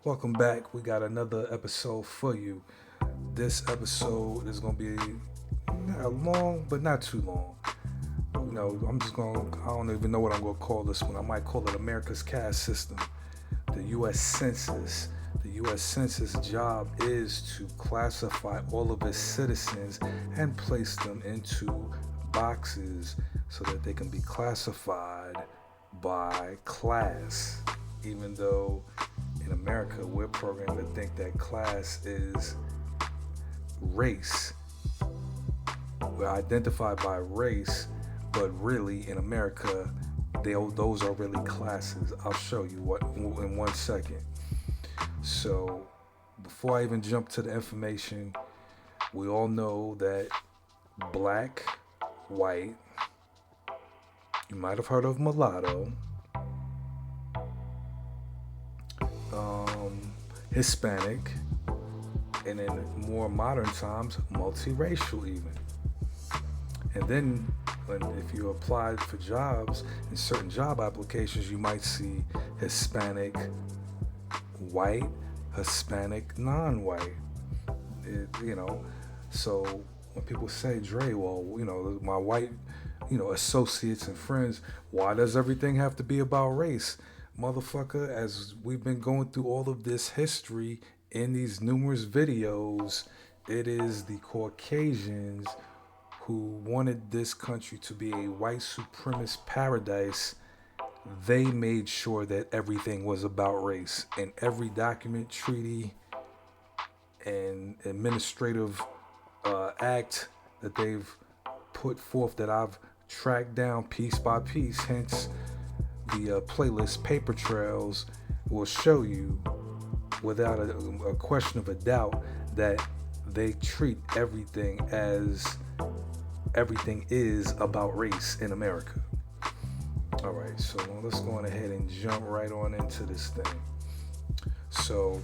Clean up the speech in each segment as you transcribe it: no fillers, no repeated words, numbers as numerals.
Welcome back. We got another episode for you. This episode is going to be not long, but not too long. I don't even know what I'm going to call this one. I might call it America's Caste System. The U.S. Census. The U.S. Census job is to classify all of its citizens and place them into boxes so that they can be classified by class. Even though in America we're programmed to think that class is race. We're identified by race, but really in America, those are really classes. I'll show you what in 1 second. So before I even jump to the information, we all know that black, white, you might have heard of mulatto, Hispanic, and in more modern times, multiracial even. And then if you applied for jobs, in certain job applications, you might see Hispanic, white, Hispanic, non-white. So when people say, Dre, well, my white, associates and friends, why does everything have to be about race? Motherfucker, as we've been going through all of this history in these numerous videos, it is the Caucasians who wanted this country to be a white supremacist paradise. They made sure that everything was about race. In every document, treaty, and administrative act that they've put forth that I've tracked down piece by piece, hence the playlist Paper Trails will show you without a question of a doubt that they treat everything as everything is about race in America. All right, so let's go on ahead and jump right on into this thing. So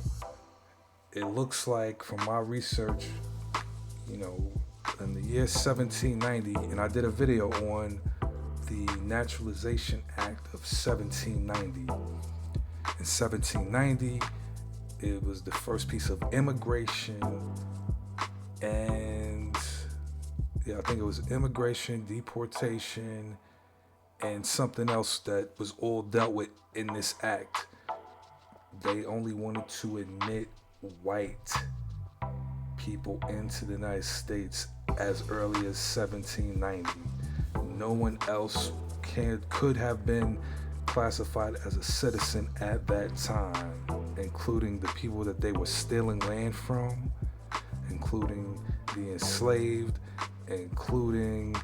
it looks like from my research, in the year 1790, and I did a video on the Naturalization Act of 1790. In 1790, it was the first piece of immigration, and I think it was immigration, deportation, and something else that was all dealt with in this act. They only wanted to admit white people into the United States as early as 1790. No one else could have been classified as a citizen at that time, including the people that they were stealing land from, including the enslaved, including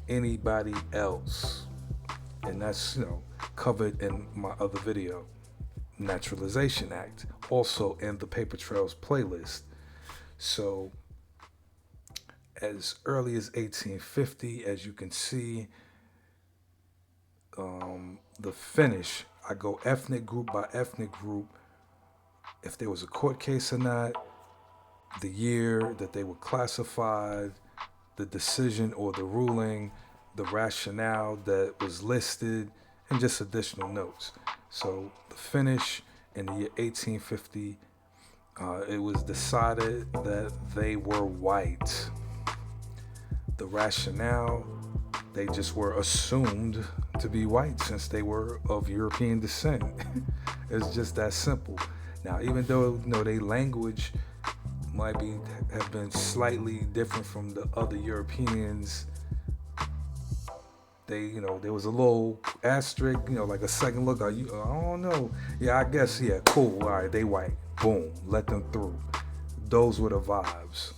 anybody else. And that's, covered in my other video, Naturalization Act, also in the Paper Trails playlist. So as early as 1850, as you can see, the finish, I go ethnic group by ethnic group, if there was a court case or not, the year that they were classified, the decision or the ruling, the rationale that was listed, and just additional notes. So the finish in the year 1850, it was decided that they were white. The rationale, they just were assumed to be white since they were of European descent. It's just that simple. Now, even though their language might have been slightly different from the other Europeans, there was a little asterisk, like a second look. I don't know. Yeah, I guess, yeah, cool. All right, they white. Boom, let them through. Those were the vibes.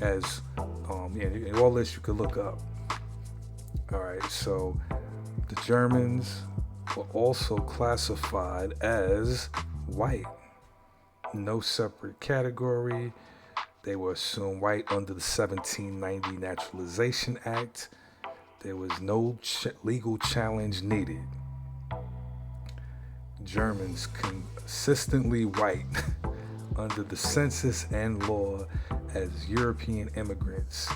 As, all this you could look up. All right, so the Germans were also classified as white. No separate category. They were assumed white under the 1790 Naturalization Act. There was no legal challenge needed. Germans consistently white under the census and law as European immigrants.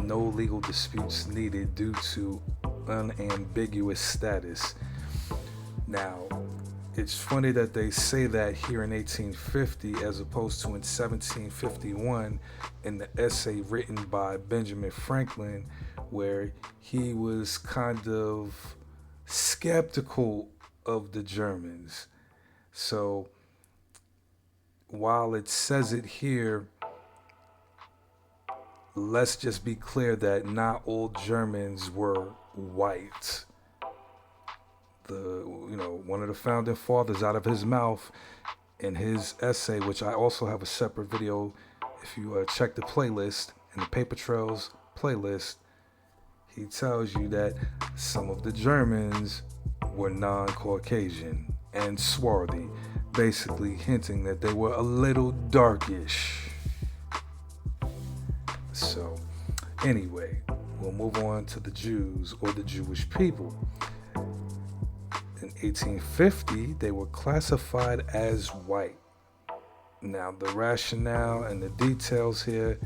No legal disputes needed due to unambiguous status. Now, it's funny that they say that here in 1850 as opposed to in 1751 in the essay written by Benjamin Franklin, where he was kind of skeptical of the Germans. So while it says it here, let's just be clear that not all Germans were white. One of the founding fathers, out of his mouth in his essay, which I also have a separate video, if you check the playlist in the Paper Trails playlist, he tells you that some of the Germans were non-Caucasian and swarthy, basically hinting that they were a little darkish. So, anyway, we'll move on to the Jews, or the Jewish people. In 1850, they were classified as white. Now, the rationale and the details here,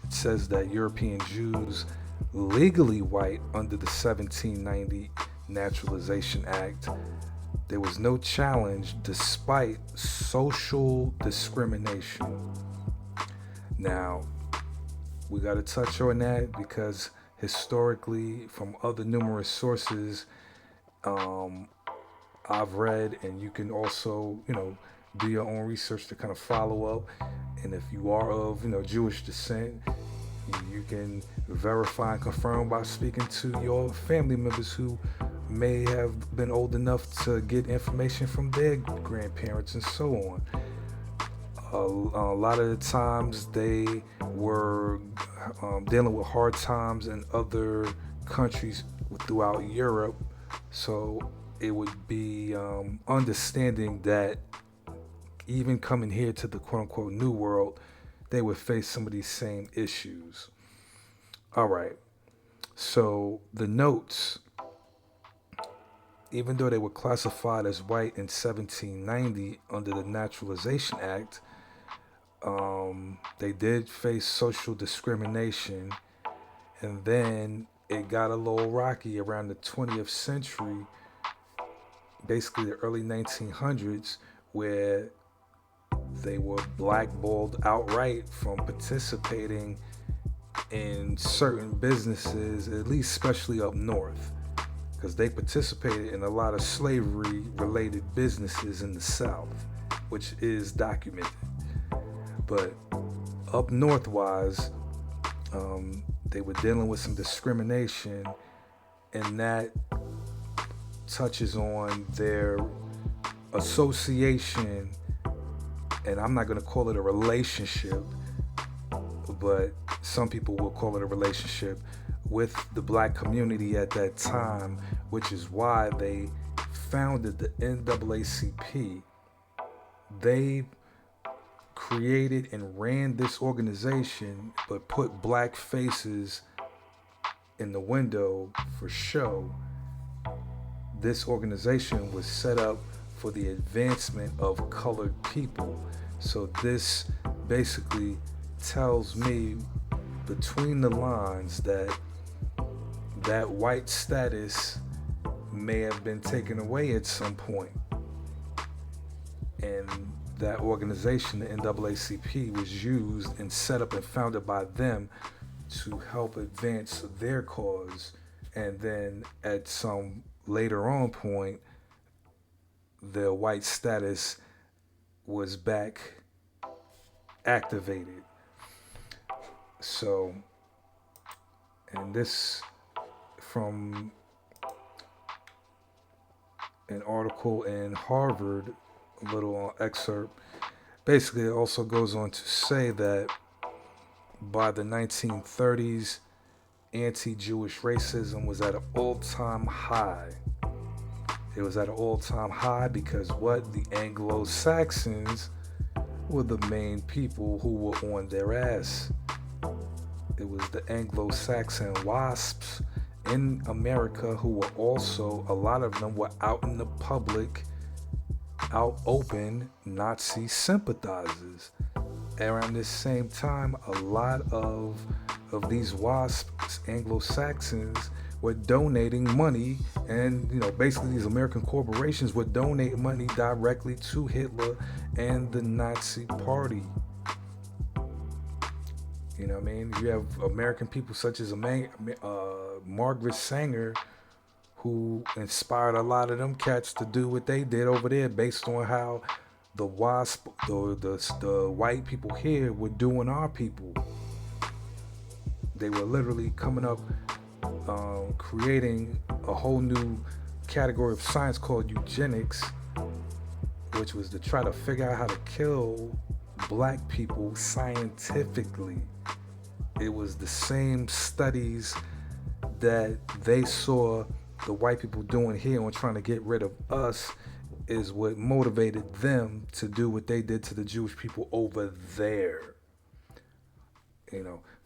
it says that European Jews, legally white under the 1790 Naturalization Act, there was no challenge despite social discrimination. Now, we got to touch on that because historically, from other numerous sources, I've read, and you can also, do your own research to kind of follow up. And if you are of, Jewish descent, you can verify and confirm by speaking to your family members who may have been old enough to get information from their grandparents and so on. A lot of the times they were dealing with hard times in other countries throughout Europe, so it would be understanding that even coming here to the quote-unquote New World, they would face some of these same issues. All right, so the notes, even though they were classified as white in 1790 under the Naturalization Act, they did face social discrimination, and then it got a little rocky around the 20th century, basically the early 1900s, where they were blackballed outright from participating in certain businesses, at least especially up north, because they participated in a lot of slavery related businesses in the South, which is documented. But up north-wise, they were dealing with some discrimination, and that touches on their association, and I'm not going to call it a relationship, but some people will call it a relationship with the black community at that time, which is why they founded the NAACP. They created and ran this organization, but put black faces in the window for show. This organization was set up for the advancement of colored people. So this basically tells me between the lines that white status may have been taken away at some point. And that organization, the NAACP, was used and set up and founded by them to help advance their cause. And then at some later on point, the white status was back activated. So, and this from an article in Harvard, a little excerpt. Basically, it also goes on to say that by the 1930s, anti-Jewish racism was at an all-time high. It was at an all-time high because the Anglo-Saxons were the main people who were on their ass. It was the Anglo-Saxon WASPs in America who were also, a lot of them were out in the public, out open Nazi sympathizers. Around this same time, a lot of these WASPs, Anglo-Saxons, were donating money, and basically these American corporations would donate money directly to Hitler and the Nazi Party. You know what I mean? You have American people such as Margaret Sanger, who inspired a lot of them cats to do what they did over there, based on how the white people here were doing our people. They were literally coming up, creating a whole new category of science called eugenics, which was to try to figure out how to kill black people scientifically. It was the same studies that they saw the white people doing here on trying to get rid of us is what motivated them to do what they did to the Jewish people over there.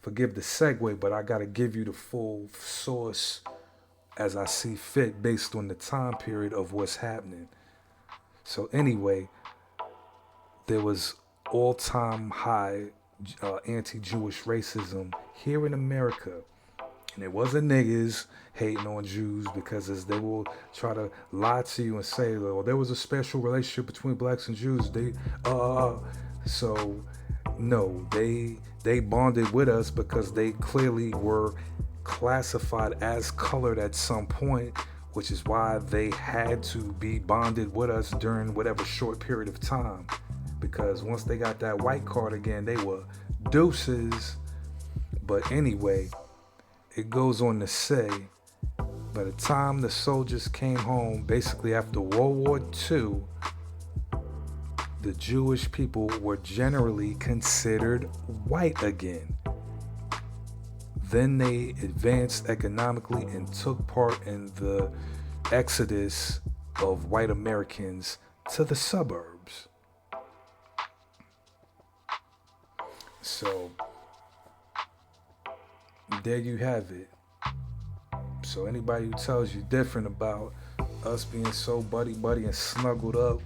Forgive the segue, but I got to give you the full source as I see fit based on the time period of what's happening. So anyway, there was all-time high anti-Jewish racism here in America. And it wasn't niggas hating on Jews, because as they will try to lie to you and say, well, there was a special relationship between blacks and Jews. So no, they bonded with us because they clearly were classified as colored at some point, which is why they had to be bonded with us during whatever short period of time. Because once they got that white card again, they were deuces. But anyway, it goes on to say, by the time the soldiers came home, basically after World War II, the Jewish people were generally considered white again. Then they advanced economically and took part in the exodus of white Americans to the suburbs. So there you have it. So anybody who tells you different about us being so buddy and snuggled up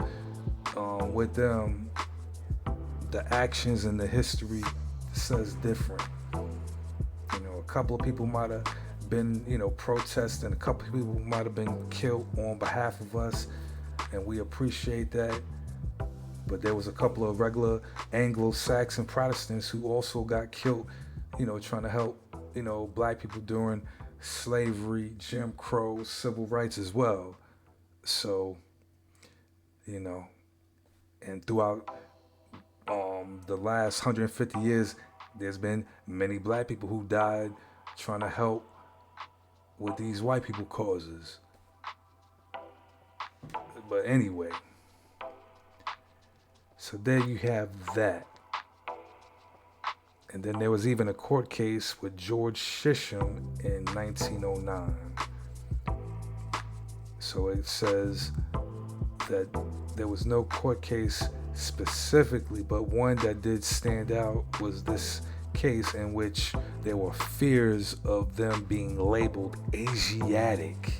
with them, the actions and the history says different. A couple of people might have been, protesting. A couple of people might have been killed on behalf of us, and we appreciate that. But there was a couple of regular Anglo-Saxon Protestants who also got killed, trying to help, black people during slavery, Jim Crow, civil rights as well. So, and throughout the last 150 years, there's been many black people who died trying to help with these white people causes. But anyway, so there you have that. And then there was even a court case with George Shisham in 1909. So it says that there was no court case specifically, but one that did stand out was this case in which there were fears of them being labeled Asiatic.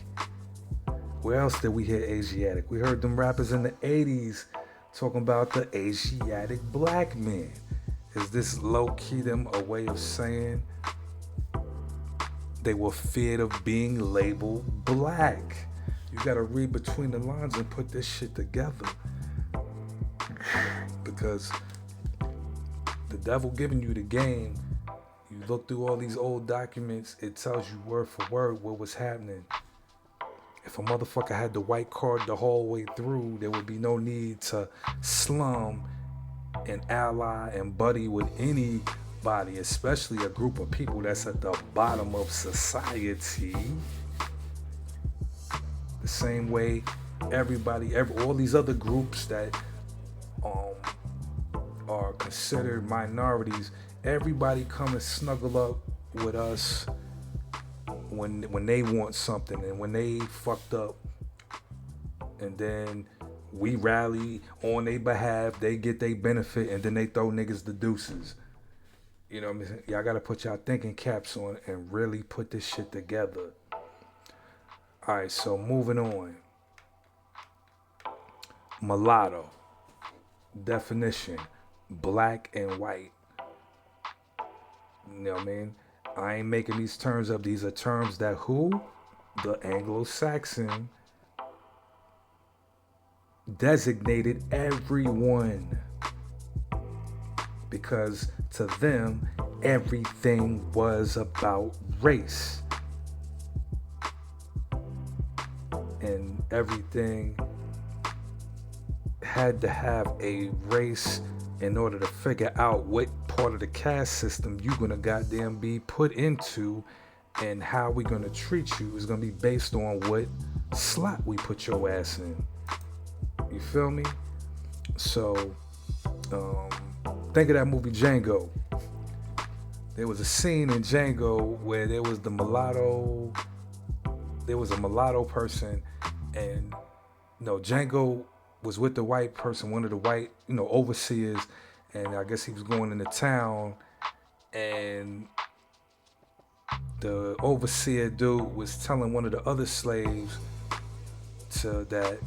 Where else did we hear Asiatic? We heard them rappers in the 80s talking about the Asiatic black men. Is this low-key them a way of saying they were feared of being labeled black? You gotta read between the lines and put this shit together. Because the devil giving you the game, you look through all these old documents, it tells you word for word what was happening. If a motherfucker had the white card the whole way through, there would be no need to slum and ally and buddy with anybody, especially a group of people that's at the bottom of society. The same way all these other groups that are considered minorities, everybody come and snuggle up with us when they want something and when they fucked up, and then we rally on their behalf, they get their benefit, and then they throw niggas the deuces. You know what I'm saying? Y'all gotta put y'all thinking caps on and really put this shit together. Alright, so moving on. Mulatto. Definition: black and white. You know what I mean? I ain't making these terms up. These are terms that who? The Anglo-Saxon designated everyone. Because to them, everything was about race. And everything had to have a race in order to figure out what part of the caste system you're gonna goddamn be put into, and how we gonna treat you is gonna be based on what slot we put your ass in. You feel me? So, think of that movie Django. There was a scene in Django where there was a mulatto person, and Django was with the white person, one of the white, overseers, and I guess he was going into town, and the overseer dude was telling one of the other slaves that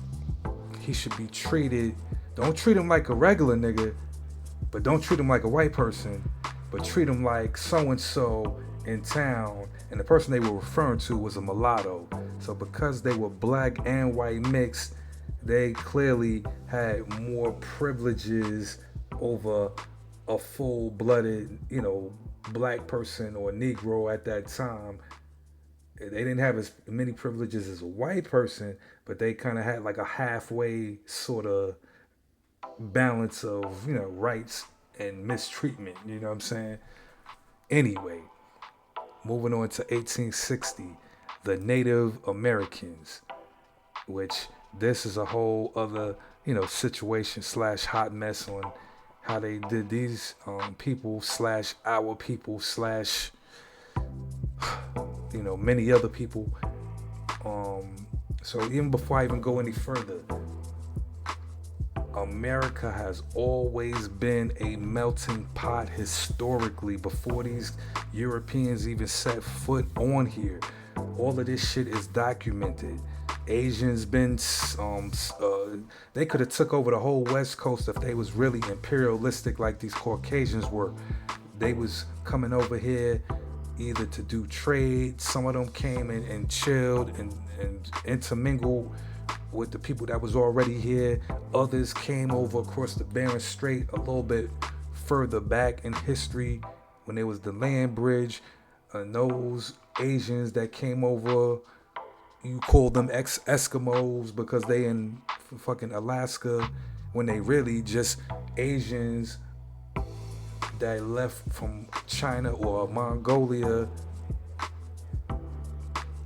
he should be treated, don't treat him like a regular nigga, but don't treat him like a white person, but treat him like so-and-so in town. And the person they were referring to was a mulatto. So because they were black and white mixed, they clearly had more privileges over a full-blooded, black person or Negro at that time. They didn't have as many privileges as a white person, but they kind of had like a halfway sort of balance of, rights and mistreatment, you know what I'm saying? Anyway, moving on to 1860, the Native Americans, which this is a whole other, situation / hot mess on how they did these people / our people / many other people. So even before I even go any further, America has always been a melting pot historically. Before these Europeans even set foot on here, all of this shit is documented. Asians been, they could have took over the whole West Coast if they was really imperialistic like these Caucasians were. They was coming over here either to do trade. Some of them came in and chilled and intermingled with the people that was already here. Others came over across the Bering Strait a little bit further back in history when there was the land bridge. And those Asians that came over, you call them Eskimos because they in fucking Alaska, when they really just Asians that left from China or Mongolia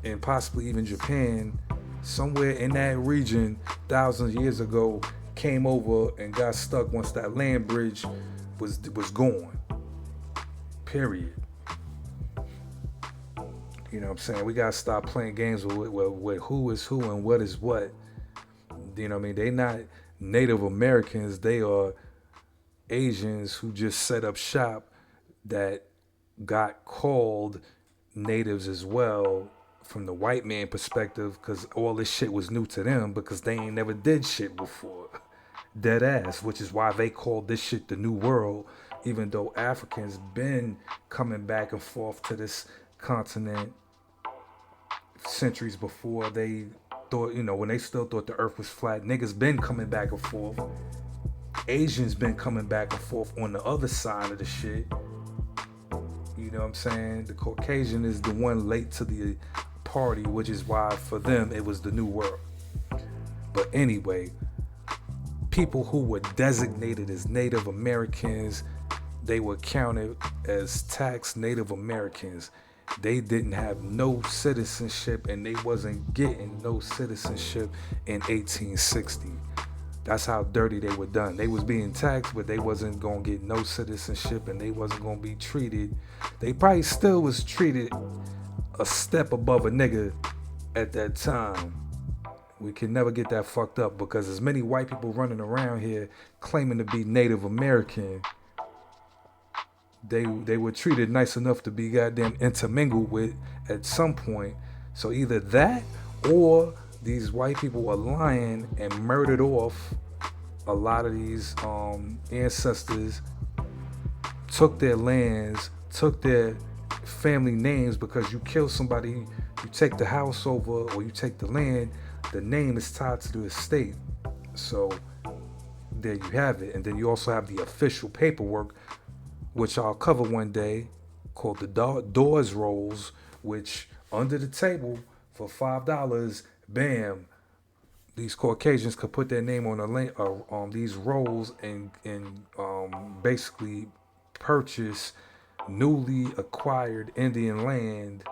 and possibly even Japan, somewhere in that region thousands of years ago, came over and got stuck once that land bridge was gone. Period. You know what I'm saying? We gotta stop playing games with who is who and what is what. You know what I mean? They not Native Americans. They are Asians who just set up shop that got called natives as well from the white man perspective, because all this shit was new to them because they ain't never did shit before. Dead ass, which is why they called this shit the New World, even though Africans been coming back and forth to this continent centuries before they thought, when they still thought the earth was flat. Niggas been coming back and forth. Asians been coming back and forth on the other side of the shit. You know what I'm saying? The Caucasian is the one late to the party, which is why for them it was the New World. But anyway, people who were designated as Native Americans, they were counted as tax Native Americans. They didn't have no citizenship, and they wasn't getting no citizenship in 1860. That's how dirty they were done. They was being taxed, but they wasn't gonna get no citizenship, and they wasn't gonna be treated. They probably still was treated a step above a nigga at that time. We can never get that fucked up, because there's many white people running around here claiming to be Native American. They were treated nice enough to be goddamn intermingled with at some point. So either that, or these white people were lying and murdered off a lot of these ancestors, took their lands, took their family names because you kill somebody, you take the house over or you take the land, the name is tied to the estate. So there you have it. And then you also have the official paperwork, which I'll cover one day, called the doors rolls, which under the table for $5, bam, these Caucasians could put their name on on these rolls and basically purchase newly acquired Indian land,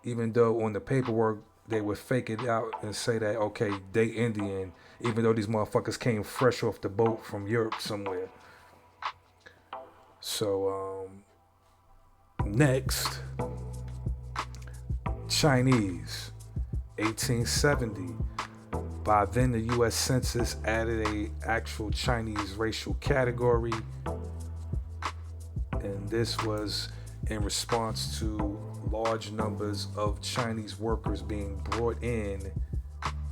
even though on the paperwork they would fake it out and say that okay they Indian, even though these motherfuckers came fresh off the boat from Europe somewhere. So next, Chinese, 1870. By then, the U.S. Census added a actual Chinese racial category, and this was in response to large numbers of Chinese workers being brought in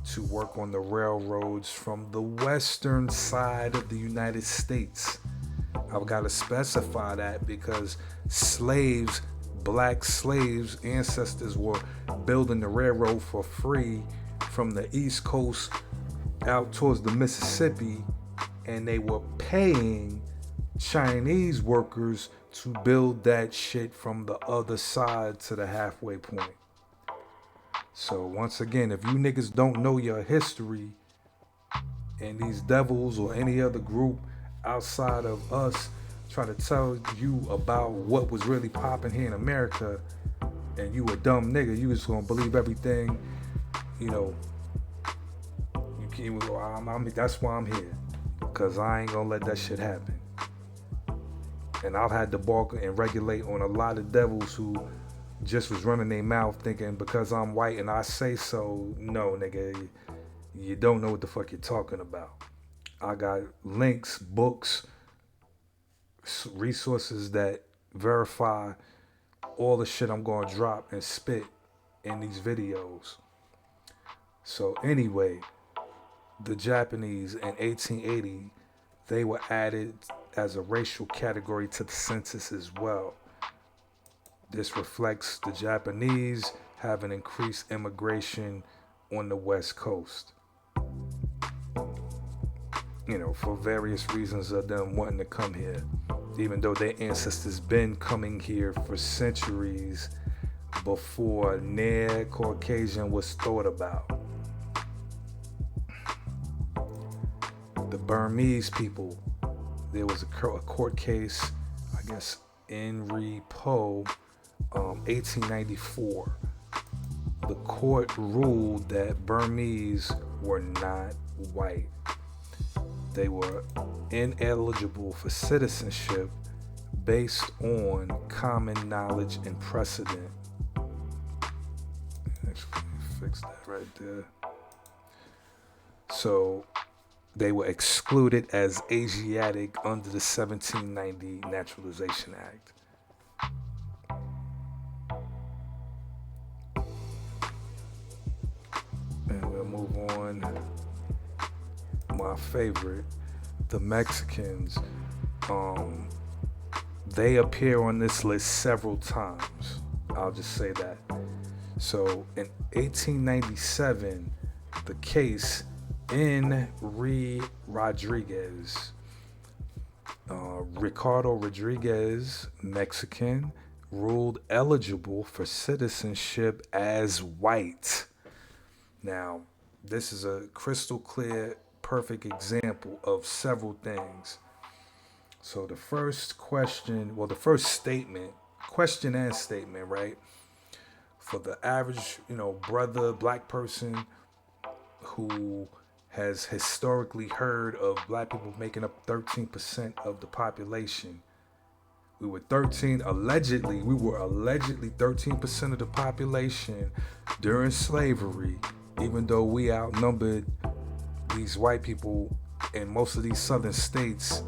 to work on the railroads from the western side of the United States. I've got to specify that because slaves, black slaves, ancestors were building the railroad for free from the East Coast out towards the Mississippi, and they were paying Chinese workers to build that shit from the other side to the halfway point. So once again, if you niggas don't know your history, and these devils or any other group outside of us try to tell you about what was really popping here in America, and you a dumb nigga, you just gonna believe everything. You know, you can't. That's why I'm here, cause I ain't gonna let that shit happen. And I've had to balk and regulate on a lot of devils who just was running their mouth thinking because I'm white and I say so. No, nigga, you don't know what the fuck you're talking about. I got links, books, resources that verify all the shit I'm gonna drop and spit in these videos. So anyway, the Japanese in 1880, they were added as a racial category to the census as well. This reflects the Japanese having increased immigration on the West Coast. You know, for various reasons of them wanting to come here, even though their ancestors been coming here for centuries before near Caucasian was thought about. The Burmese people, there was a court case, I guess, Henry Poe, 1894. The court ruled that Burmese were not white. They were ineligible for citizenship based on common knowledge and precedent. Actually, fix that right there. So they were excluded as Asiatic under the 1790 Naturalization Act. And we'll move on. My favorite, the Mexicans. They appear on this list several times. I'll just say that. So in 1897, the case Henry Rodriguez, Ricardo Rodriguez, Mexican, ruled eligible for citizenship as white. Now, this is a crystal clear, perfect example of several things. So the first question, well, the first statement, question and statement, right? For the average, brother, black person who has historically heard of black people making up 13% of the population. We were allegedly 13% of the population during slavery, even though we outnumbered these white people in most of these southern states.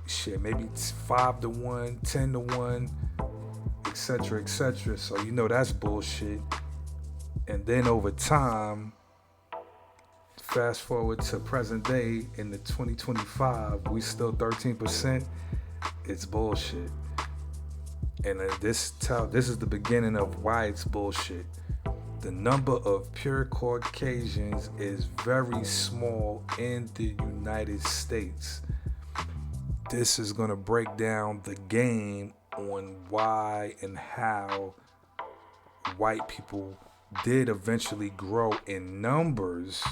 Shit, maybe it's 5-1, 10-1, etc., etc. So that's bullshit. And then over time, fast forward to present day in the 2025, we still 13%. It's bullshit. And this is the beginning of why it's bullshit. The number of pure Caucasians is very small in the United States. This is going to break down the game on why and how white people did eventually grow in numbers.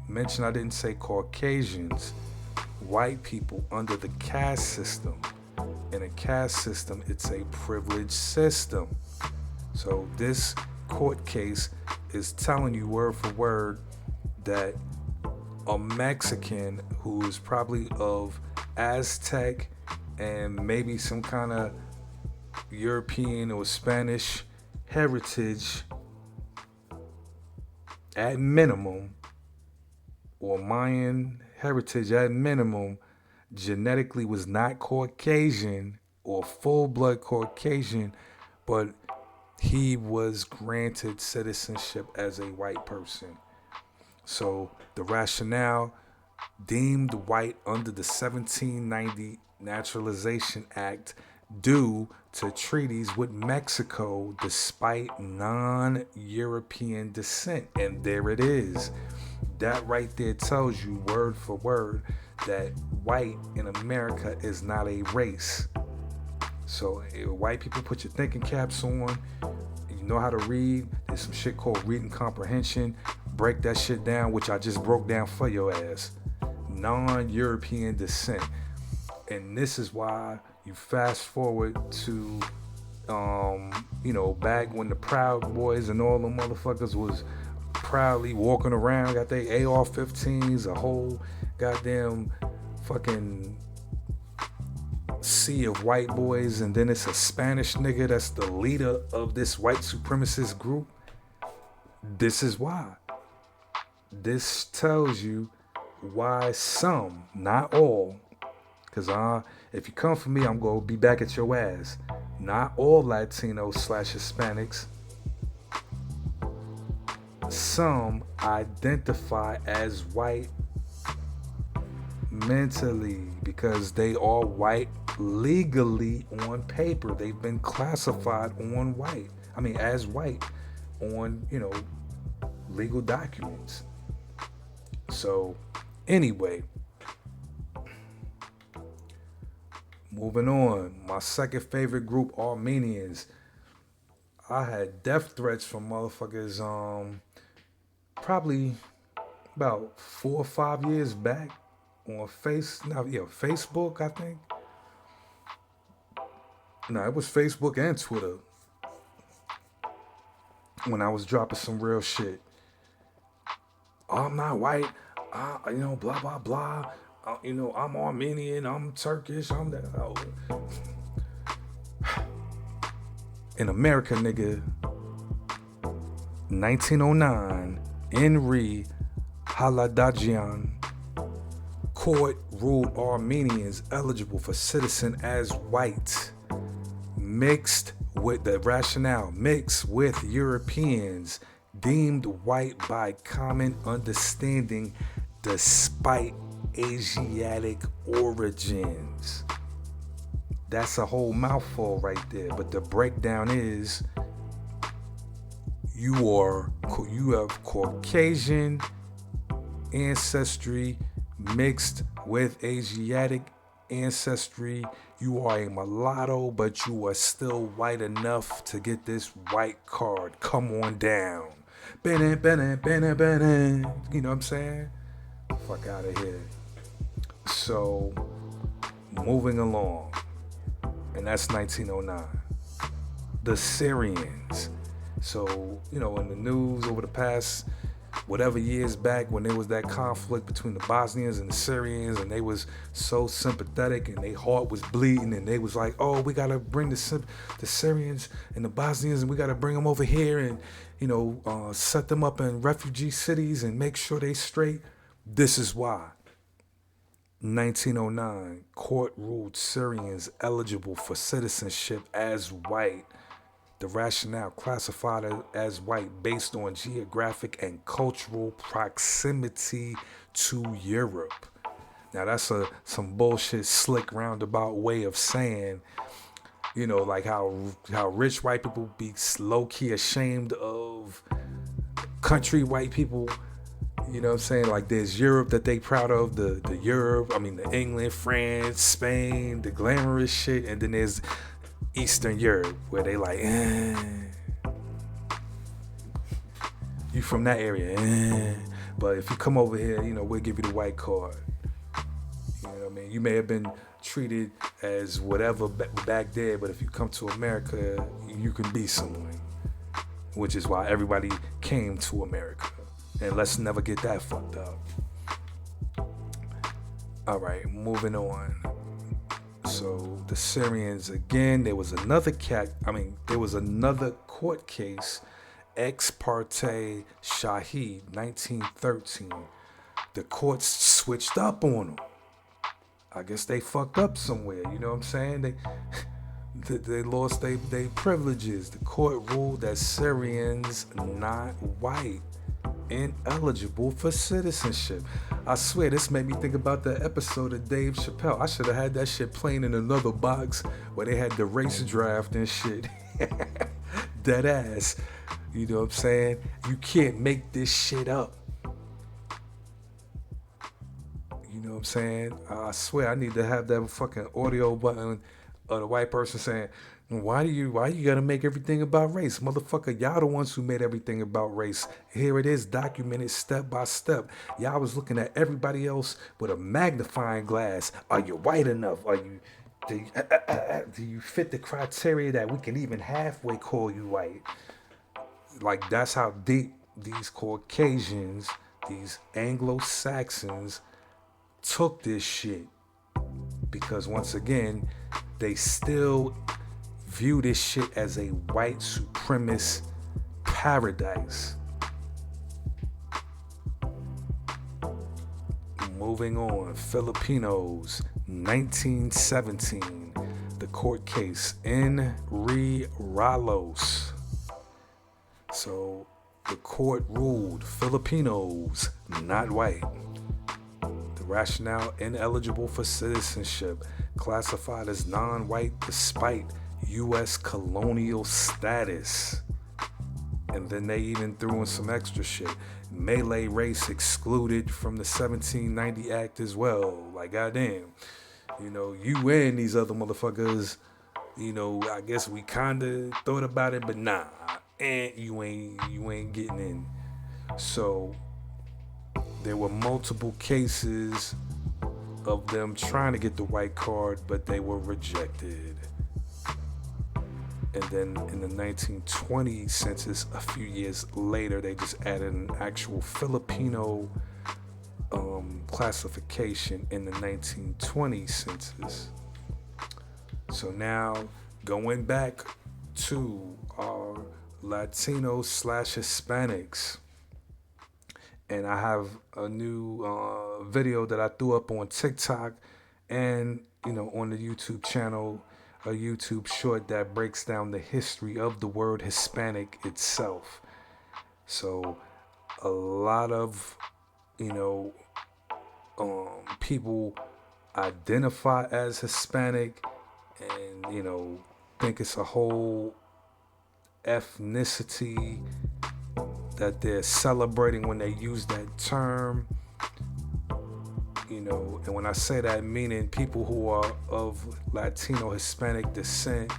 Mention I didn't say Caucasians. White people under the caste system. In a caste system, it's a privileged system. So this court case is telling you word for word that a Mexican who is probably of Aztec and maybe some kind of European or Spanish heritage at minimum, or Mayan heritage at minimum, genetically was not Caucasian or full-blood Caucasian, but he was granted citizenship as a white person. So the rationale deemed white under the 1790 Naturalization Act due to treaties with Mexico despite non-European descent. And there it is. That right there tells you word for word that white in America is not a race. So white people, put your thinking caps on. You know how to read. There's some shit called reading comprehension. Break that shit down, which I just broke down for your ass. Non-European descent. And this is why you fast forward to, back when the Proud Boys and all the motherfuckers was proudly walking around, got their AR-15s, a whole goddamn fucking sea of white boys, and then it's a Spanish nigga that's the leader of this white supremacist group. This is why. This tells you why some, not all, because if you come for me, I'm going to be back at your ass. Not all Latinos/Hispanics. Some identify as white mentally because they are white legally on paper. They've been classified as white on, legal documents. So, anyway, moving on. My second favorite group, Armenians. I had death threats from motherfuckers probably about 4 or 5 years back on Facebook, I think. No, it was Facebook and Twitter when I was dropping some real shit. Oh, I'm not white. Blah, blah, blah. I'm Armenian. I'm Turkish. I'm that. Oh. In America, nigga, 1909, Enri Haladjian court ruled Armenians eligible for citizen as white, mixed with Europeans deemed white by common understanding despite Asiatic origins. That's a whole mouthful right there, but the breakdown is you have Caucasian ancestry mixed with Asiatic ancestry. You are a mulatto, but you are still white enough to get this white card. Come on down. You know what I'm saying? Fuck out of here. So, moving along. And that's 1909. The Syrians. So, in the news over the past whatever years back when there was that conflict between the Bosnians and the Syrians, and they was so sympathetic and their heart was bleeding, and they was like, oh, we got to bring the Syrians and the Bosnians, and we got to bring them over here and, set them up in refugee cities and make sure they straight. This is why. 1909, court ruled Syrians eligible for citizenship as white. The rationale classified as white based on geographic and cultural proximity to Europe. Now that's some bullshit, slick roundabout way of saying You know, like how rich white people be low key ashamed of country white people. You know what I'm saying? Like there's Europe that they proud of, the Europe, I mean the England, France, Spain, the glamorous shit, and then there's Eastern Europe where they like, you from that area, but if you come over here, you know, we'll give you the white card. You know what I mean? You may have been treated as whatever back there, but if you come to America, you can be someone, which is why everybody came to America. And let's never get that fucked up. All right, moving on. So the Syrians again. There was another court case, Ex parte Shahid, 1913. The courts switched up on them. I guess they fucked up somewhere. You know what I'm saying? They lost their privileges. The court ruled that Syrians not white ineligible for citizenship. I swear this made me think about the episode of Dave Chappelle. I should have had that shit playing in another box where they had the race draft and shit. Dead ass. You know what I'm saying? You can't make this shit up. You know what I'm saying? I swear I need to have that fucking audio button of the white person saying, why you gotta make everything about race? Motherfucker, y'all the ones who made everything about race. Here it is, documented step by step. Y'all was looking at everybody else with a magnifying glass. Are you white enough? Do you fit the criteria that we can even halfway call you white? Like, that's how deep these Caucasians, these Anglo-Saxons took this shit. Because once again, they still view this shit as a white supremacist paradise. Moving on, Filipinos, 1917, the court case in Ralos. So the court ruled Filipinos not white. The rationale, ineligible for citizenship, classified as non-white despite U.S. colonial status. And then they even threw in some extra shit. Malay race excluded from the 1790 Act as well. Like, goddamn. You know, you and these other motherfuckers, you know, I guess we kinda thought about it, but nah. And you ain't getting in. So there were multiple cases of them trying to get the white card, but they were rejected. And then in the 1920 census, a few years later, they just added an actual Filipino classification in the 1920 census. So now, going back to our Latinos / Hispanics, and I have a new video that I threw up on TikTok and, you know, on the YouTube channel, a YouTube short that breaks down the history of the word Hispanic itself. So a lot of, you know, people identify as Hispanic and, you know, think it's a whole ethnicity that they're celebrating when they use that term. You know, and when I say that, meaning people who are of Latino Hispanic descent,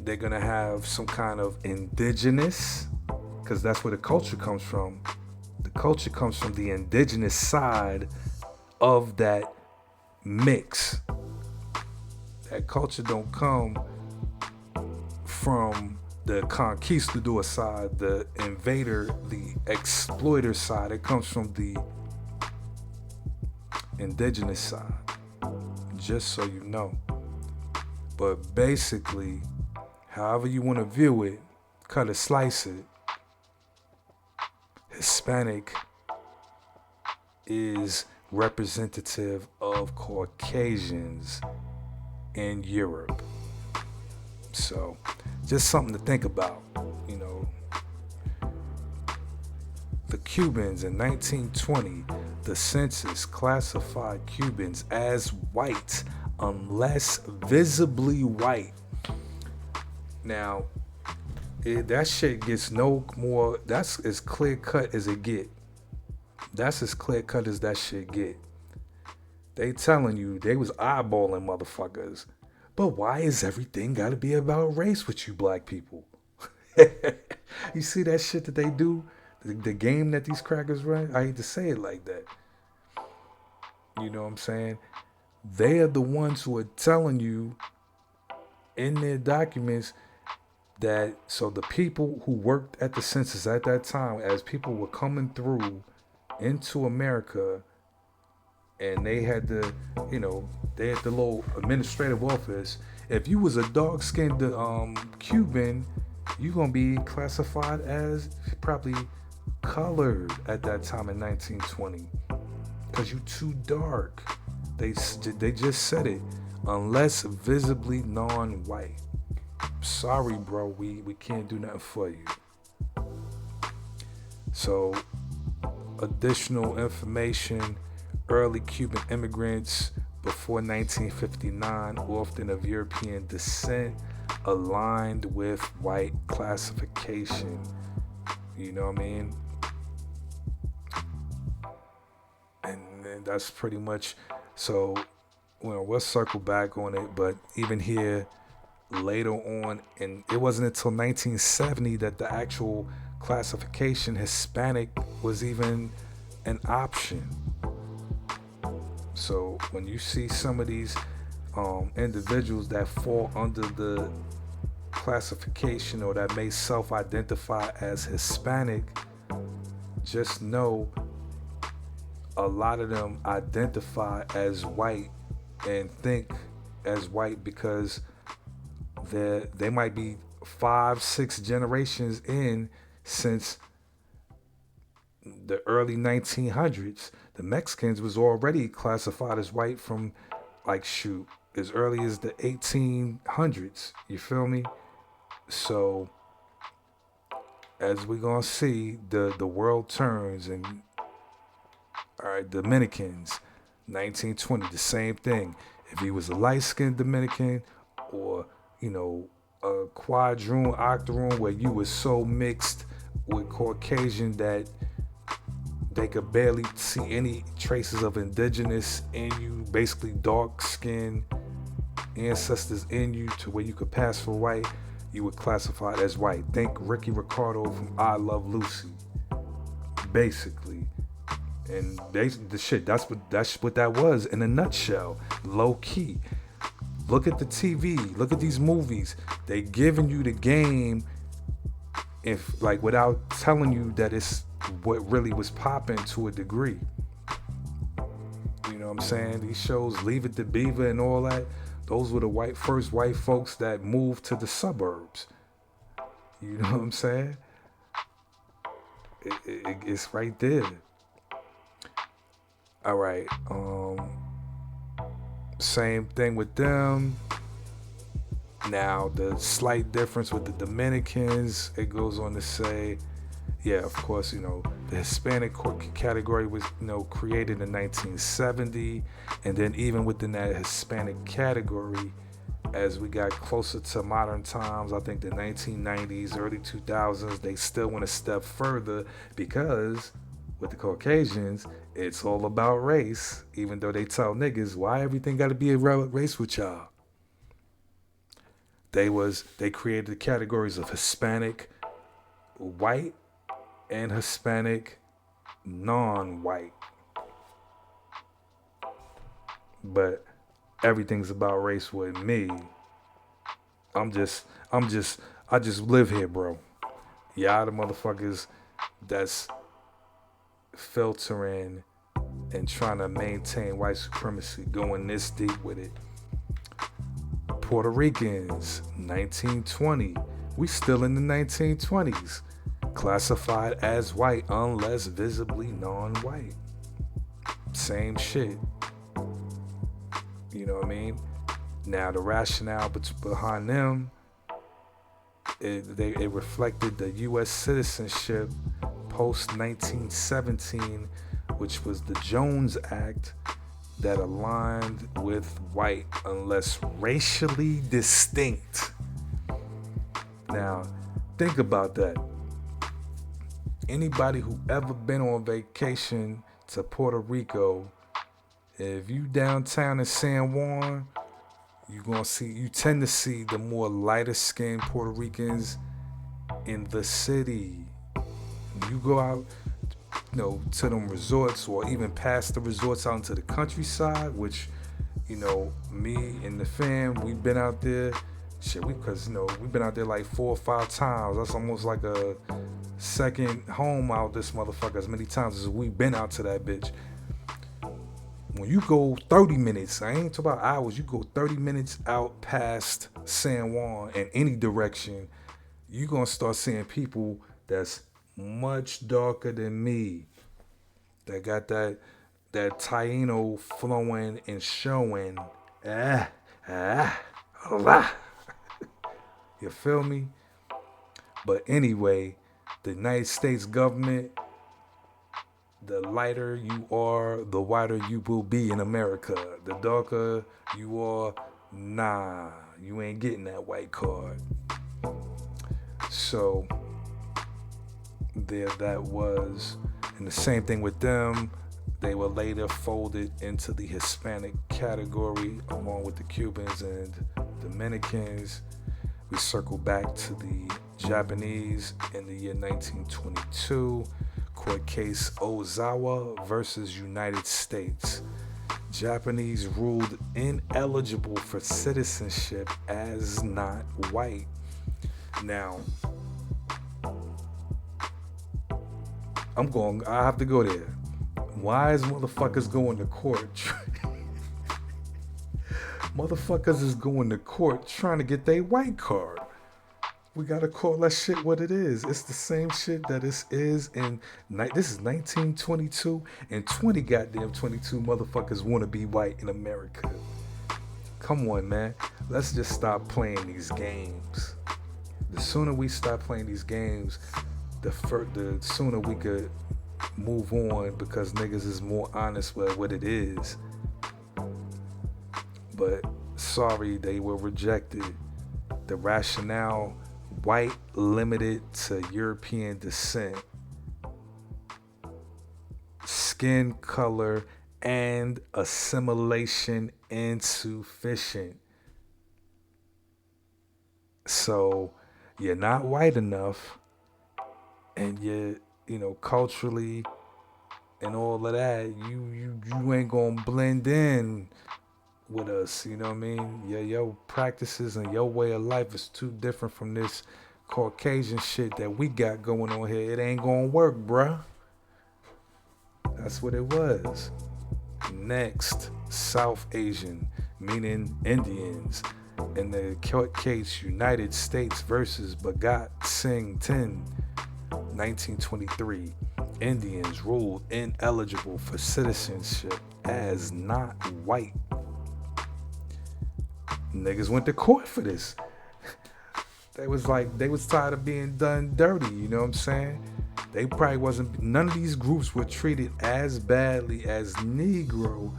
they're gonna have some kind of indigenous, because that's where the culture comes from. The culture comes from the indigenous side of that mix. That culture don't come from the conquistador side, the invader, the exploiter side. It comes from the indigenous side, just so you know. But basically, however you want to view it, cut or slice it, Hispanic is representative of Caucasians in Europe. So just something to think about, you know. The Cubans in 1920, the census classified Cubans as white unless visibly white. Now, that shit gets no more. That's as clear cut as it get. That's as clear cut as that shit get. They telling you they was eyeballing motherfuckers. But why is everything got to be about race with you black people? You see that shit that they do? The game that these crackers run? I hate to say it like that. You know what I'm saying? They are the ones who are telling you in their documents that so the people who worked at the census at that time, as people were coming through into America, and they had the, they had the little administrative office. If you was a dark-skinned Cuban, you gonna be classified as probably colored at that time in 1920, cause you too dark. They just said it, unless visibly non-white. Sorry, bro, we can't do nothing for you. So, additional information: early Cuban immigrants before 1959, often of European descent, aligned with white classification. You know what I mean? And that's pretty much, so, we'll circle back on it, but even here, later on, and it wasn't until 1970 that the actual classification Hispanic was even an option. So when you see some of these individuals that fall under the classification or that may self-identify as Hispanic, just know a lot of them identify as white and think as white because they might be 5-6 generations in since the early 1900s. The Mexicans was already classified as white from as early as the 1800s. You feel me? So as we gonna see, the world turns, and all right, Dominicans, 1920, the same thing. If he was a light-skinned Dominican, or a quadroon, octoroon, where you was so mixed with Caucasian that they could barely see any traces of indigenous in you, basically dark skin ancestors in you to where you could pass for white, you were classified as white. Think Ricky Ricardo from I Love Lucy, basically. And that's what that was in a nutshell, low key. Look at the TV, look at these movies. They giving you the game, without telling you that it's what really was popping to a degree. You know what I'm saying? These shows, Leave It to Beaver and all that, those were the first white folks that moved to the suburbs. You know what I'm saying? It's right there. All right. Same thing with them. Now, the slight difference with the Dominicans, it goes on to say, yeah, of course, the Hispanic category was, created in 1970. And then even within that Hispanic category, as we got closer to modern times, I think the 1990s, early 2000s, they still went a step further because with the Caucasians, it's all about race, even though they tell niggas, why everything got to be about race with y'all? They created the categories of Hispanic, white, and Hispanic, non-white. But everything's about race with me. I just live here, bro. Y'all the motherfuckers that's filtering and trying to maintain white supremacy, going this deep with it. Puerto Ricans, 1920. We still in the 1920s. Classified as white unless visibly non-white. Same shit. You know what I mean? Now the rationale behind them, it reflected the U.S. citizenship post 1917, which was the Jones Act, that aligned with white unless racially distinct. Now, think about that. Anybody who ever been on vacation to Puerto Rico, if you downtown in San Juan, you tend to see the more lighter skinned Puerto Ricans in the city. When you go out, to them resorts or even past the resorts out into the countryside, which, me and the fam, we've been out there. Shit, we've been out there like 4 or 5 times. That's almost like a second home out this motherfucker as many times as we've been out to that bitch. When you go 30 minutes, I ain't talking about hours, you go 30 minutes out past San Juan in any direction, you're going to start seeing people that's much darker than me, that got that Taino flowing and showing. You feel me? But anyway, the United States government, the lighter you are, the whiter you will be in America. The darker you are, nah, you ain't getting that white card. So there that was. And the same thing with them. They were later folded into the Hispanic category along with the Cubans and Dominicans. We circle back to the Japanese in the year 1922. Court case Ozawa versus United States. Japanese ruled ineligible for citizenship as not white. Now, I have to go there. Why is motherfuckers going to court? Motherfuckers is going to court trying to get their white card. We gotta call that shit what it is. It's the same shit that this is in. This is 1922, and 20 goddamn 22 motherfuckers want to be white in America. Come on, man. Let's just stop playing these games. The sooner we stop playing these games, the sooner we could move on, because niggas is more honest with what it is. But sorry, they were rejected. The rationale: white limited to European descent, skin color, and assimilation insufficient. So you're not white enough, and you're, culturally and all of that, you ain't gonna blend in with us, you know what I mean? Your practices and your way of life is too different from this Caucasian shit that we got going on here. It ain't gonna work, bruh. That's what it was. Next, South Asian, meaning Indians. In the court case United States versus Bhagat Singh 10, 1923. Indians ruled ineligible for citizenship as not white. Niggas went to court for this. They was tired of being done dirty, you know what I'm saying? They probably wasn't, none of these groups were treated as badly as Negro,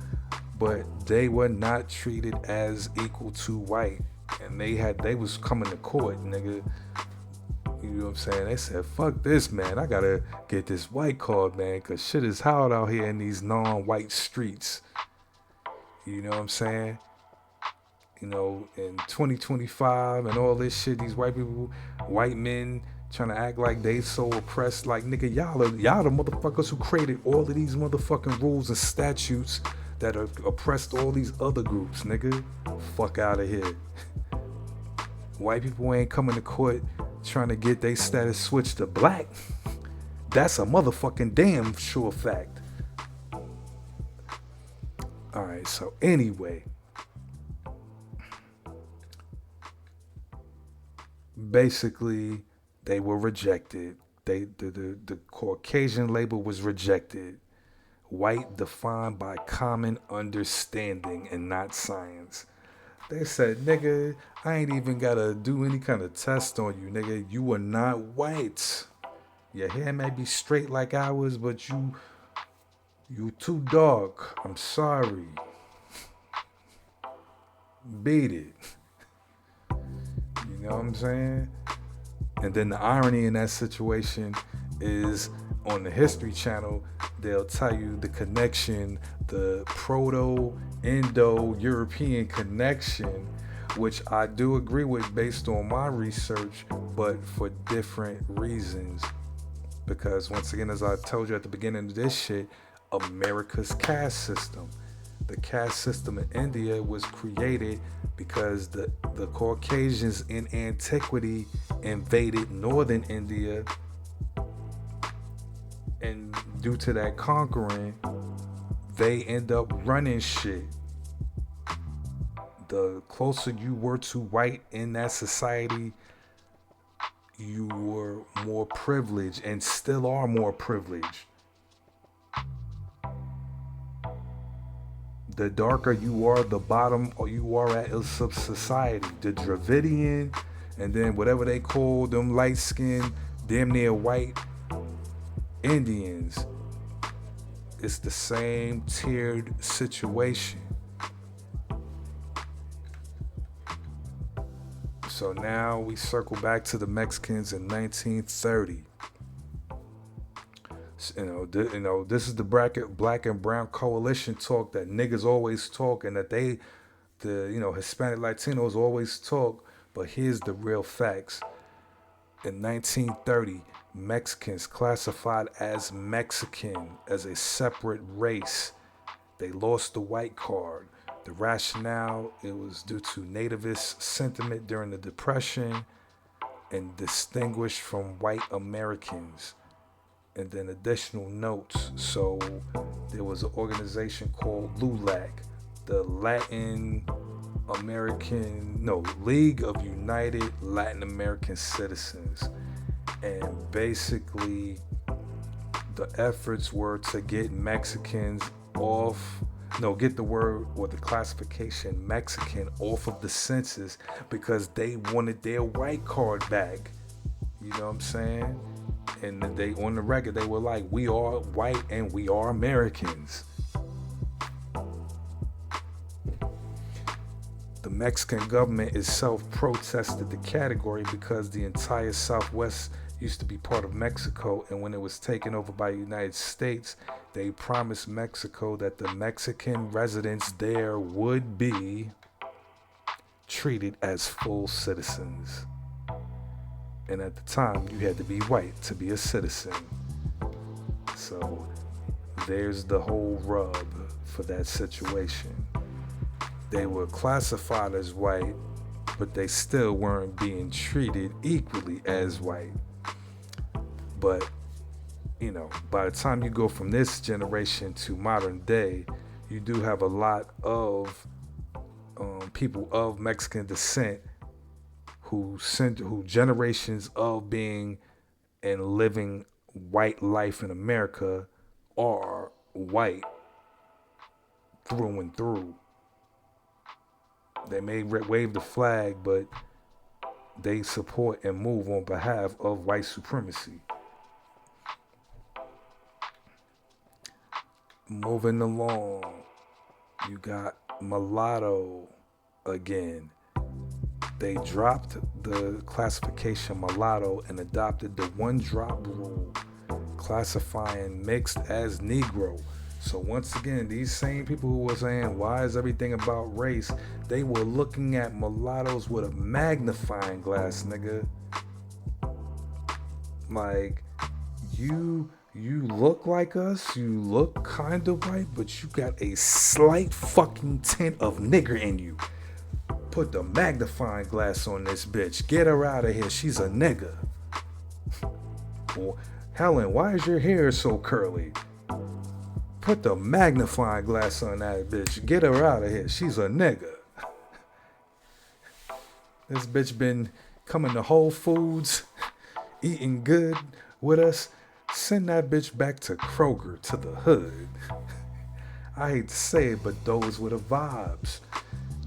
but they were not treated as equal to white. And they was coming to court, nigga. You know what I'm saying? They said, fuck this, man. I gotta get this white card, man, because shit is hard out here in these non-white streets. You know what I'm saying? In 2025 and all this shit, these white people, white men trying to act like they so oppressed. Like, nigga, y'all the motherfuckers who created all of these motherfucking rules and statutes that are oppressed all these other groups, nigga. Fuck out of here. White people ain't coming to court trying to get their status switched to black. That's a motherfucking damn sure fact. Alright, so anyway. Basically, they were rejected. The Caucasian label was rejected. White defined by common understanding and not science. They said, nigga, I ain't even gotta do any kind of test on you, nigga. You are not white. Your hair may be straight like ours, but you too dark. I'm sorry. Beat it. You know what I'm saying? And then the irony in that situation is on the History Channel, they'll tell you the connection, the Proto Indo European connection, which I do agree with based on my research, but for different reasons. Because once again, as I told you at the beginning of this shit, America's caste system. The caste system in India was created because the Caucasians in antiquity invaded northern India, and due to that conquering, they end up running shit. The closer you were to white in that society, you were more privileged and still are more privileged. The darker you are, the bottom you are at of society. The Dravidian, and then whatever they call them light skinned, damn near white Indians. It's the same tiered situation. So now we circle back to the Mexicans in 1930. This is the black and brown coalition talk that niggas always talk, and that the Hispanic Latinos always talk. But here's the real facts. In 1930, Mexicans classified as Mexican as a separate race. They lost the white card. The rationale, it was due to nativist sentiment during the Depression and distinguished from white Americans. And then additional notes. So there was an organization called LULAC, the League of United Latin American Citizens. And basically the efforts were to get Mexicans get the word or the classification Mexican off of the census because they wanted their white card back. You know what I'm saying? And they, on the record, they were like, we are white and we are Americans. The Mexican government itself protested the category because the entire Southwest used to be part of Mexico, and when it was taken over by the United States, they promised Mexico that the Mexican residents there would be treated as full citizens. And at the time, you had to be white to be a citizen. So there's the whole rub for that situation. They were classified as white, but they still weren't being treated equally as white. But, by the time you go from this generation to modern day, you do have a lot of people of Mexican descent who generations of being and living white life in America are white through and through. They may wave the flag, but they support and move on behalf of white supremacy. Moving along, you got mulatto again. They dropped the classification mulatto and adopted the one-drop rule, classifying mixed as Negro. So once again, these same people who were saying, why is everything about race? They were looking at mulattoes with a magnifying glass, nigga. Like, you look like us, you look kind of white, but you got a slight fucking tint of nigger in you. Put the magnifying glass on this bitch. Get her out of here. She's a nigga. Or, Helen, why is your hair so curly? Put the magnifying glass on that bitch. Get her out of here. She's a nigga. This bitch been coming to Whole Foods, eating good with us. Send that bitch back to Kroger, to the hood. I hate to say it, but those were the vibes.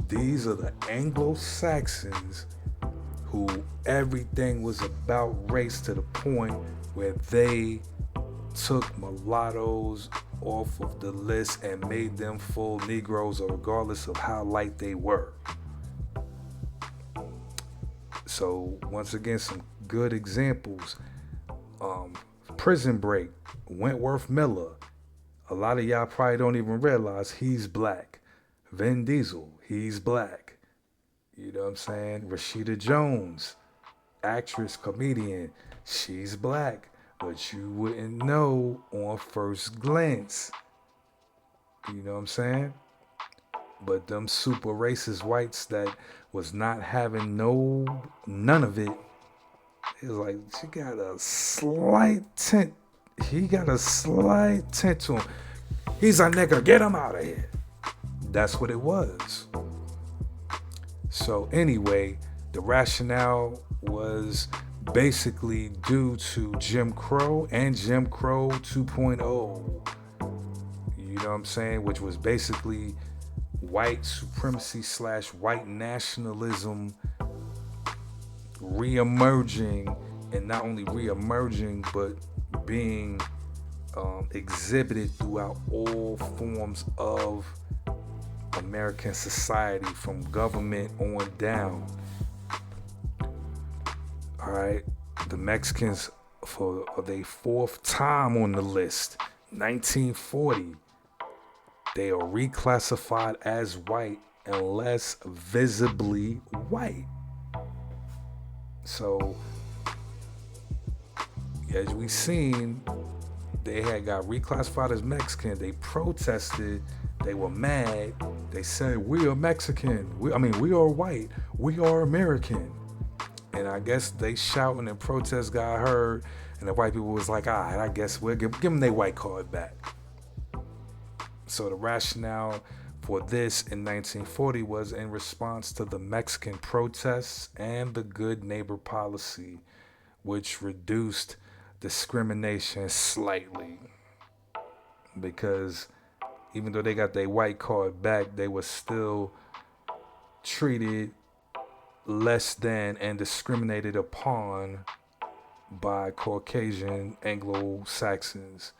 These are the Anglo-Saxons who everything was about race to the point where they took mulattoes off of the list and made them full Negroes, or regardless of how light they were. So once again, some good examples. Prison Break, Wentworth Miller. A lot of y'all probably don't even realize he's black. Vin Diesel, he's black. You know what I'm saying? Rashida Jones, actress, comedian, she's black. But you wouldn't know on first glance. You know what I'm saying? But them super racist whites that was not having none of it. It was like, she got a slight tint. He got a slight tint to him. He's a nigga, get him out of here. That's what it was. So anyway, the rationale was basically due to Jim Crow and Jim Crow 2.0. You know what I'm saying? Which was basically white supremacy / white nationalism re-emerging, and not only re-emerging, but being exhibited throughout all forms of American society, from government on down. All right, the Mexicans, for their 4th time on the list, 1940, they are reclassified as white unless visibly white. So, as we seen, they had got reclassified as Mexican. They protested. They were mad. They said, "We are Mexican. We are white. We are American." And I guess they shouting and protest got heard, and the white people was like, "All right, I guess we'll give them their white card back." So the rationale for this in 1940 was in response to the Mexican protests and the Good Neighbor policy, which reduced discrimination slightly. Because even though they got their white card back, they were still treated less than and discriminated upon by Caucasian Anglo-Saxons.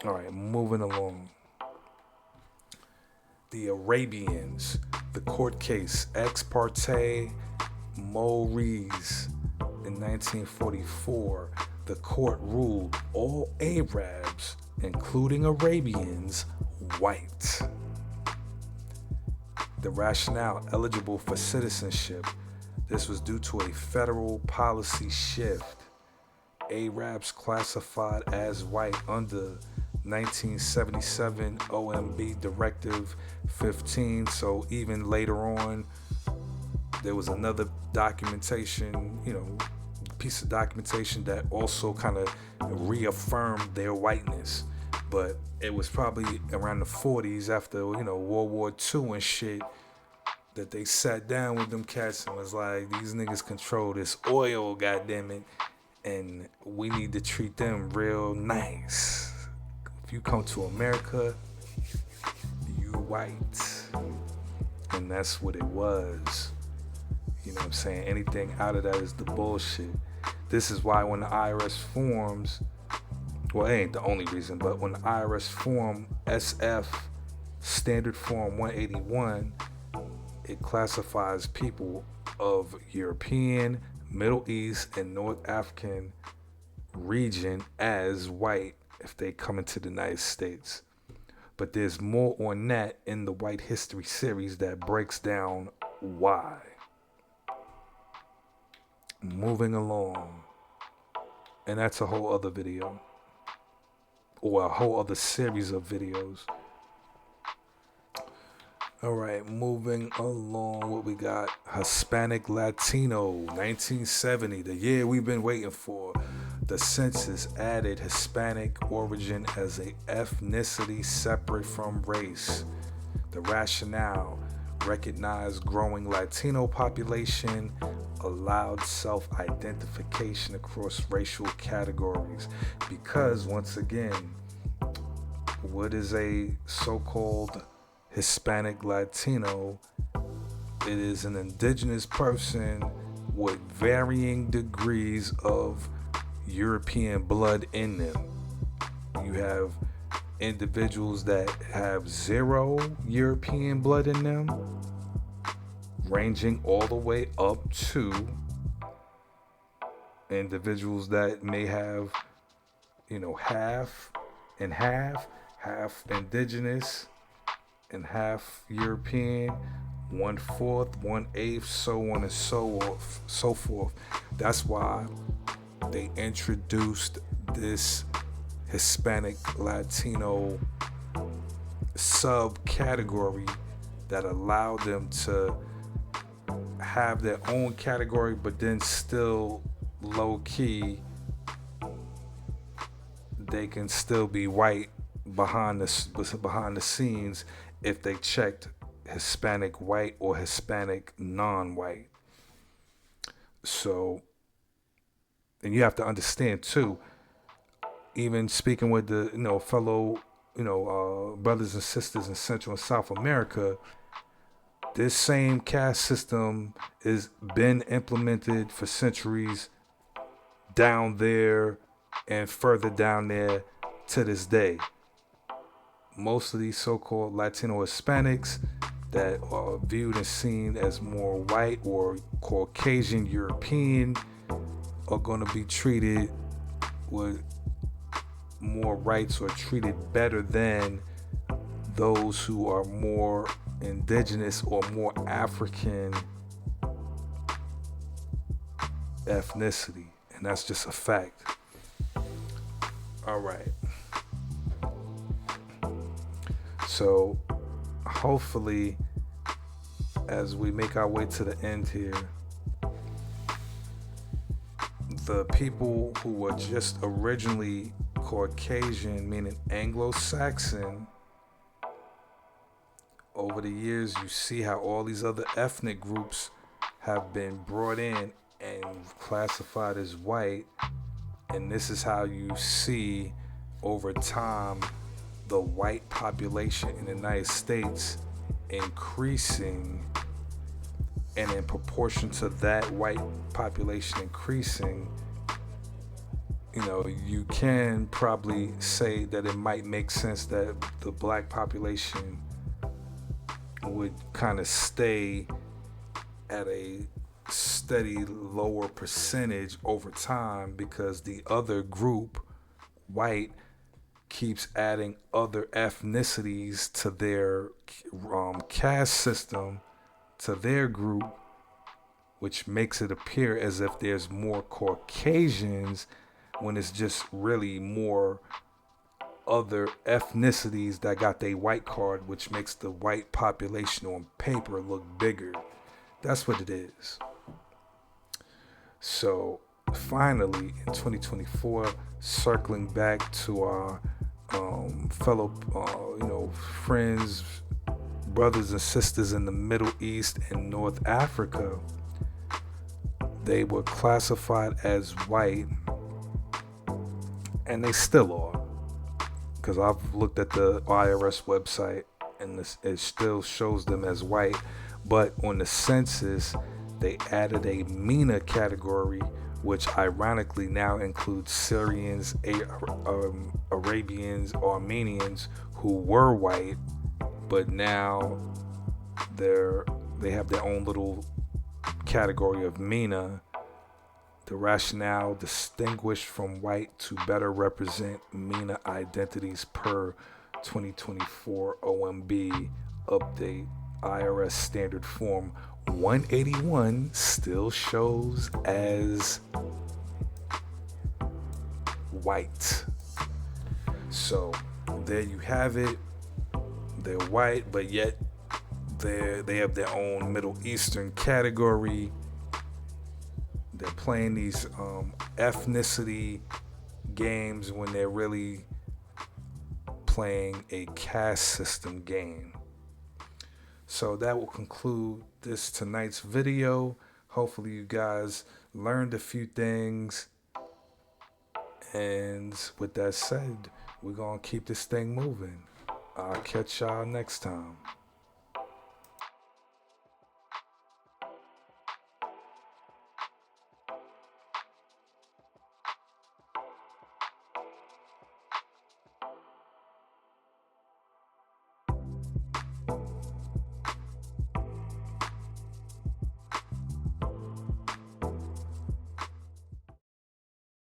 All right, moving along. The Arabians, the court case Ex parte Maurice in 1944. The court ruled all Arabs, including Arabians, white. The rationale, eligible for citizenship. This was due to a federal policy shift. Arabs classified as white under 1977 OMB Directive 15. So even later on, there was another documentation, piece of documentation that also kind of reaffirmed their whiteness. But it was probably around the 40s after, World War II and shit, that they sat down with them cats and was like, these niggas control this oil, goddammit, and we need to treat them real nice. If you come to America, you white. And that's what it was. You know what I'm saying? Anything out of that is the bullshit. This is why when the IRS forms, well, it ain't the only reason, but when the IRS form SF Standard Form 181, it classifies people of European, Middle East, and North African region as white if they come into the United States. But there's more on that in the White History series that breaks down why. Moving along. And that's a whole other video. Or a whole other series of videos. All right, moving along. What we got? Hispanic Latino, 1970, the year we've been waiting for. The census added Hispanic origin as a ethnicity separate from race. The rationale: recognized growing Latino population, allowed self-identification across racial categories. Because once again, what is a so-called Hispanic Latino? It is an indigenous person with varying degrees of European blood in them. You have individuals that have 0 European blood in them, ranging all the way up to individuals that may have, half and half indigenous and half European, 1/4, 1/8, so on and so forth. That's why they introduced this Hispanic Latino subcategory that allowed them to have their own category, but then still low key they can still be white behind the scenes if they checked Hispanic white or Hispanic non-white. So, and you have to understand too, even speaking with the fellow brothers and sisters in Central and South America, this same caste system has been implemented for centuries down there and further down there to this day. Most of these so-called Latino Hispanics that are viewed and seen as more white or Caucasian European are going to be treated with more rights or treated better than those who are more indigenous or more African ethnicity. And that's just a fact. All right. So hopefully, as we make our way to the end here, the people who were just originally Caucasian, meaning Anglo-Saxon, over the years you see how all these other ethnic groups have been brought in and classified as white, and this is how you see over time the white population in the United States increasing, and in proportion to that white population increasing, you can probably say that it might make sense that the black population would kind of stay at a steady lower percentage over time, because the other group, white, keeps adding other ethnicities to their caste system, to their group, which makes it appear as if there's more Caucasians when it's just really more other ethnicities that got their white card, which makes the white population on paper look bigger. That's what it is. So finally, in 2024, circling back to our fellow, friends, brothers and sisters in the Middle East and North Africa, they were classified as white, and they still are. Because I've looked at the IRS website and it still shows them as white. But on the census, they added a MENA category, which ironically now includes Syrians, Arabians, Armenians who were white, but now they have their own little category of MENA. The rationale: distinguished from white to better represent MENA identities per 2024 OMB update. IRS standard form 181 still shows as white. So there you have it. They're white, but yet they have their own Middle Eastern category. They're playing these ethnicity games when they're really playing a caste system game. So that will conclude tonight's video. Hopefully you guys learned a few things. And with that said, we're going to keep this thing moving. I'll catch y'all next time.